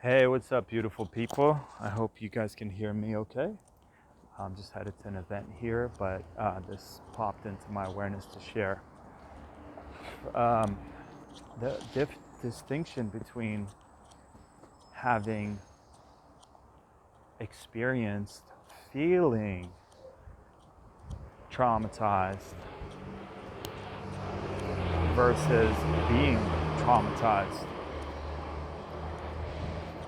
Hey, what's up, beautiful people? I hope you guys can hear me okay. I'm just headed to an event here, but this popped into my awareness to share. Um, the distinction between having experienced feeling traumatized versus being traumatized.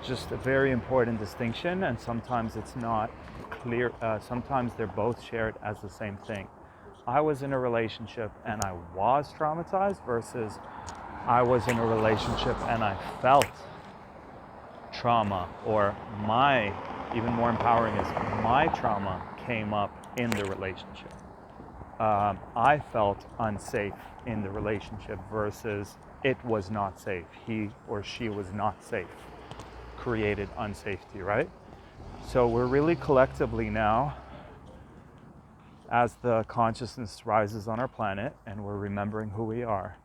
Just a very important distinction, and sometimes it's not clear. Sometimes they're both shared as the same thing. I was in a relationship and I was traumatized versus I was in a relationship and I felt trauma, or even more empowering is my trauma came up in the relationship. I felt unsafe in the relationship versus it was not safe. He or she was not safe. Created unsafety, right? So we're really collectively now, as the consciousness rises on our planet and we're remembering who we are,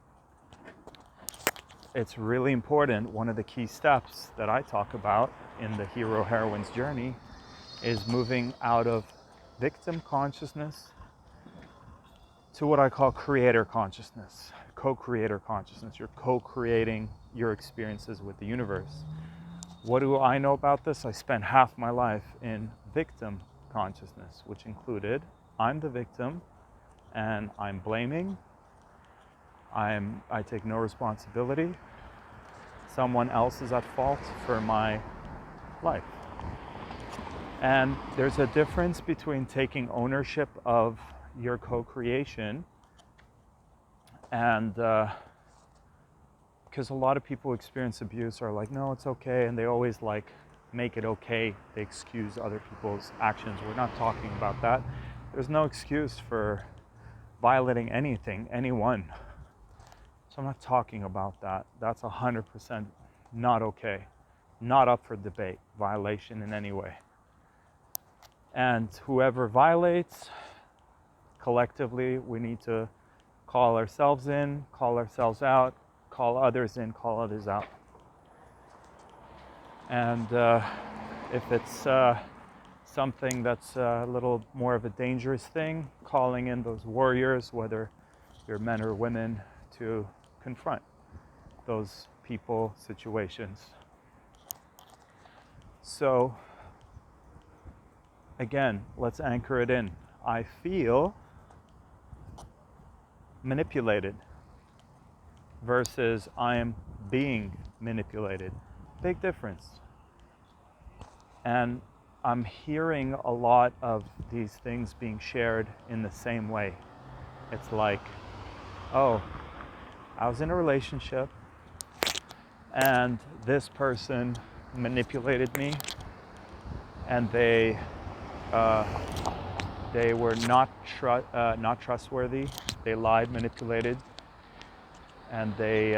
it's really important. One of the key steps that I talk about in the hero heroine's journey is moving out of victim consciousness to what I call creator consciousness, co-creator consciousness. You're co-creating your experiences with the universe. What do I know about this? I spent half my life in victim consciousness, which included I'm the victim and I'm blaming. I take no responsibility. Someone else is at fault for my life. And there's a difference between taking ownership of your co-creation and because a lot of people who experience abuse are like, no, it's okay, and they always like make it okay. They excuse other people's actions. We're not talking about that. There's no excuse for violating anything, anyone. So I'm not talking about that. That's 100% not okay. Not up for debate, violation in any way. And whoever violates, collectively, we need to call ourselves in, call ourselves out, call others in, call others out. And if it's something that's a little more of a dangerous thing, calling in those warriors, whether you're men or women, to confront those people, situations. So again, let's anchor it in. I feel manipulated versus I am being manipulated. Big difference. And I'm hearing a lot of these things being shared in the same way. It's like, oh, I was in a relationship and this person manipulated me, and they were not trustworthy. They lied, manipulated, and they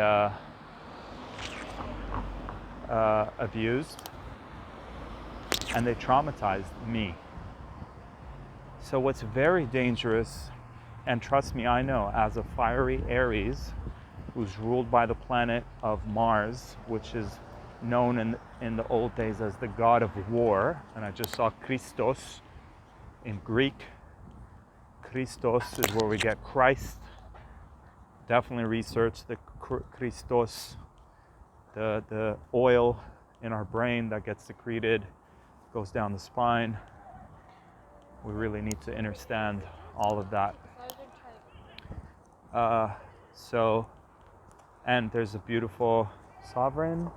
abused, and they traumatized me. So what's very dangerous, and trust me, I know, as a fiery Aries who's ruled by the planet of Mars, which is known in the old days as the god of war, and I just saw Christos in Greek. Christos is where we get Christ. Definitely research the Christos, the oil in our brain that gets secreted, goes down the spine. We really need to understand all of that. And there's a beautiful Sovereign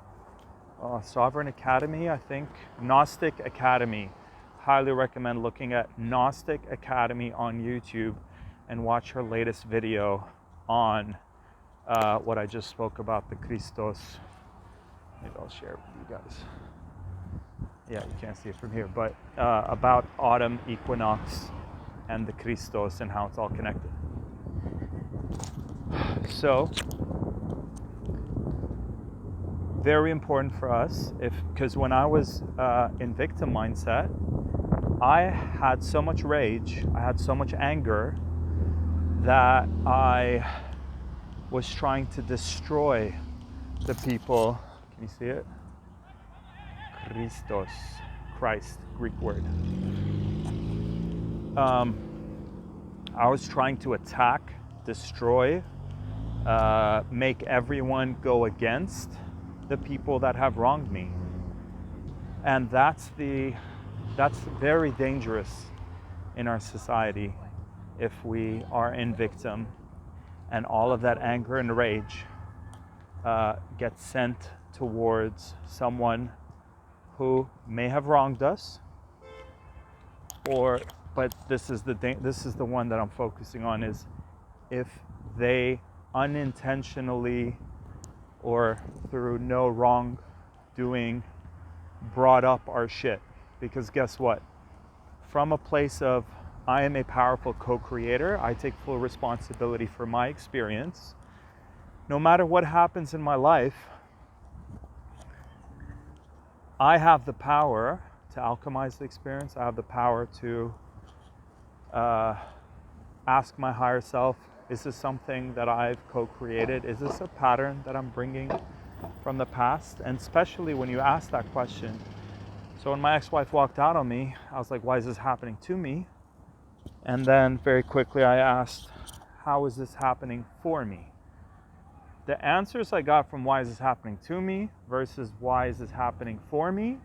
Academy, I think. Gnostic Academy. Highly recommend looking at Gnostic Academy on YouTube and watch her latest video on what I just spoke about, the Christos. Maybe I'll share it with you guys. Yeah, you can't see it from here, but about autumn equinox and the Christos and how it's all connected. So, very important for us, because when I was in victim mindset, I had so much rage, I had so much anger that I was trying to destroy the people. Can you see it? Christos, Christ, Greek word. I was trying to attack, destroy, make everyone go against the people that have wronged me. And that's very dangerous in our society if we are in victim and all of that anger and rage gets sent towards someone who may have wronged us, but this is the one that I'm focusing on, is if they unintentionally or through no wrongdoing brought up our shit. Because guess what? From a place of I am a powerful co-creator, I take full responsibility for my experience. No matter what happens in my life, I have the power to alchemize the experience. I have the power to ask my higher self, is this something that I've co-created? Is this a pattern that I'm bringing from the past? And especially when you ask that question. So when my ex-wife walked out on me, I was like, why is this happening to me? And then very quickly I asked, how is this happening for me? The answers I got from why is this happening to me versus why is this happening for me,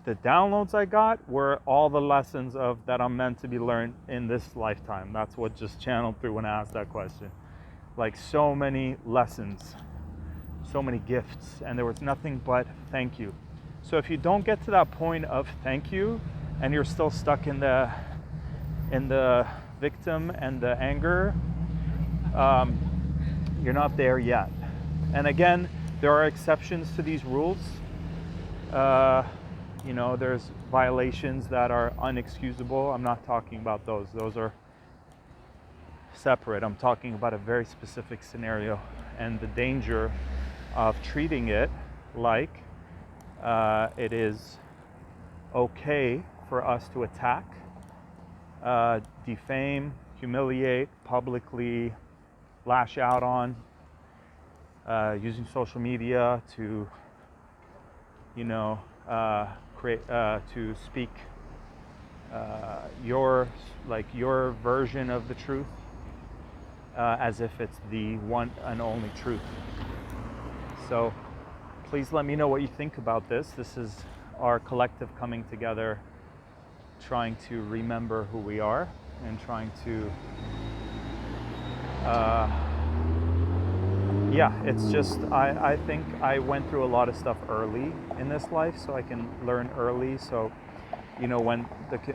the downloads I got were all the lessons that I'm meant to be learned in this lifetime. That's what just channeled through when I asked that question. Like so many lessons, so many gifts, and there was nothing but thank you. So if you don't get to that point of thank you and you're still stuck in the victim and the anger, you're not there yet. And again, there are exceptions to these rules. There's violations that are unexcusable. I'm not talking about those. Those are separate. I'm talking about a very specific scenario and the danger of treating it like it is okay for us to attack, defame, humiliate, publicly lash out on, using social media to, to speak your version of the truth, as if it's the one and only truth. So please let me know what you think about this. This is our collective coming together, trying to remember who we are and trying to it's just I think I went through a lot of stuff early in this life, so I can learn early. So when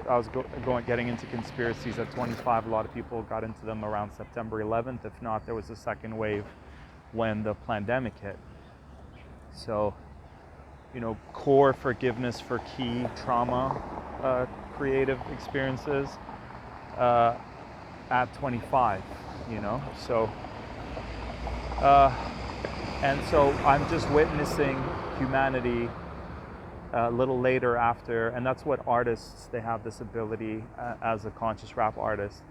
I was getting into conspiracies at 25, a lot of people got into them around September 11th. If not, there was a second wave when the pandemic hit. So core forgiveness for key trauma creative experiences at 25, so and so I'm just witnessing humanity a little later after, and that's what artists, they have this ability as a conscious rap artist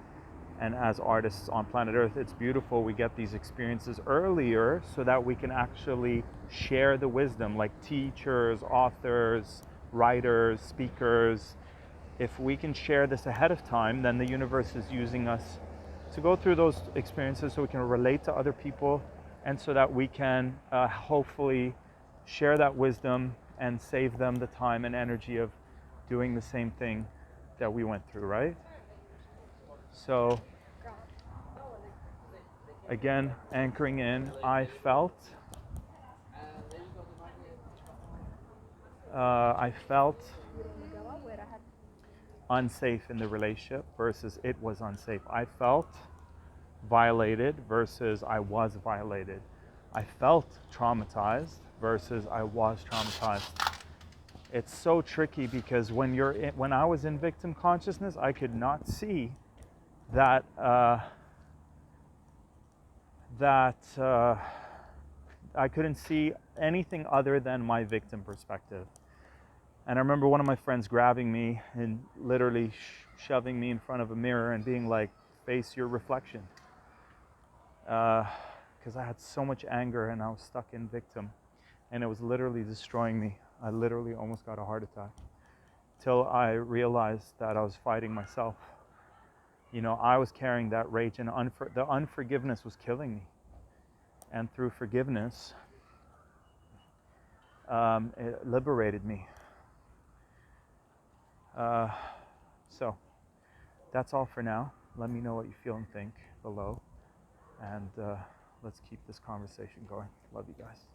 and as artists on planet Earth. It's beautiful. We get these experiences earlier so that we can actually share the wisdom, like teachers, authors, writers, speakers. If we can share this ahead of time, then the universe is using us to go through those experiences so we can relate to other people, and so that we can hopefully share that wisdom and save them the time and energy of doing the same thing that we went through, right? So again, anchoring in, I felt unsafe in the relationship versus it was unsafe. I felt violated versus I was violated. I felt traumatized versus I was traumatized. It's so tricky because when I was in victim consciousness, I could not see that I couldn't see anything other than my victim perspective. And I remember one of my friends grabbing me and literally shoving me in front of a mirror and being like, face your reflection. Because I had so much anger and I was stuck in victim and it was literally destroying me. I literally almost got a heart attack till I realized that I was fighting myself. You know, I was carrying that rage, and the unforgiveness was killing me. And through forgiveness, it liberated me. So that's all for now. Let me know what you feel and think below, and let's keep this conversation going. Love you guys.